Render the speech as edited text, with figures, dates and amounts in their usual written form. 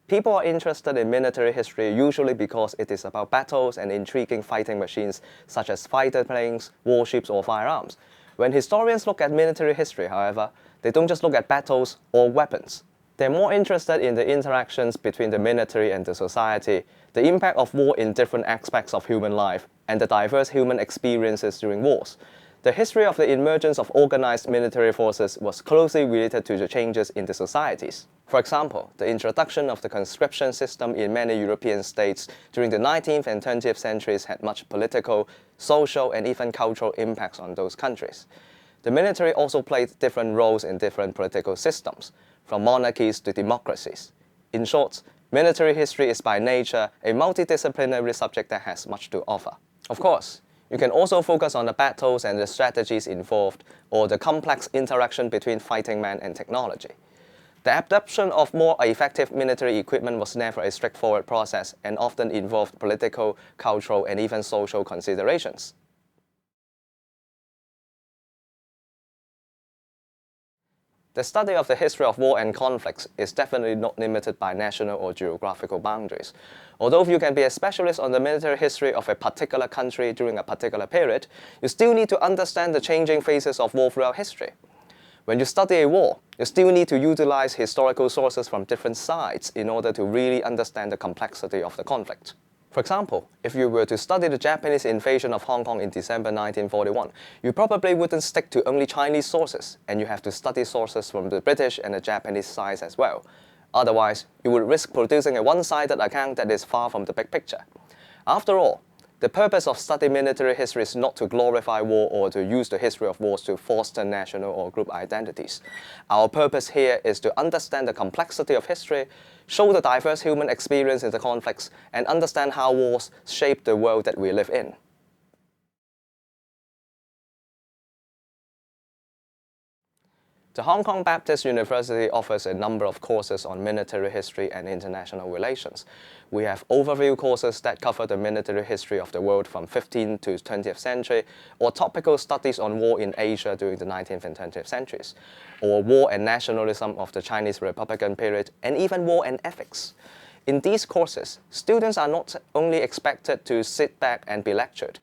People are interested in military history usually because it is about battles and intriguing fighting machines such as fighter planes, warships, or firearms. When historians look at military history, however, they don't just look at battles or weapons. They're more interested in the interactions between the military and the society, the impact of war in different aspects of human life, and the diverse human experiences during wars. The history of the emergence of organized military forces was closely related to the changes in the societies. For example, the introduction of the conscription system in many European states during the 19th and 20th centuries had much political, social, and even cultural impacts on those countries. The military also played different roles in different political systems, from monarchies to democracies. In short, military history is by nature a multidisciplinary subject that has much to offer. Of course, you can also focus on the battles and the strategies involved, or the complex interaction between fighting men and technology. The adoption of more effective military equipment was never a straightforward process and often involved political, cultural, and even social considerations. The study of the history of war and conflicts is definitely not limited by national or geographical boundaries. Although you can be a specialist on the military history of a particular country during a particular period, you still need to understand the changing phases of war throughout history. When you study a war, you still need to utilize historical sources from different sides in order to really understand the complexity of the conflict. For example, if you were to study the Japanese invasion of Hong Kong in December 1941, you probably wouldn't stick to only Chinese sources, and you have to study sources from the British and the Japanese sides as well. Otherwise, you would risk producing a one-sided account that is far from the big picture. After all, the purpose of studying military history is not to glorify war or to use the history of wars to foster national or group identities. Our purpose here is to understand the complexity of history, show the diverse human experience in the conflicts, and understand how wars shape the world that we live in. The Hong Kong Baptist University offers a number of courses on military history and international relations. We have overview courses that cover the military history of the world from 15th to 20th century, or topical studies on war in Asia during the 19th and 20th centuries, or war and nationalism of the Chinese Republican period, and even war and ethics. In these courses, students are not only expected to sit back and be lectured,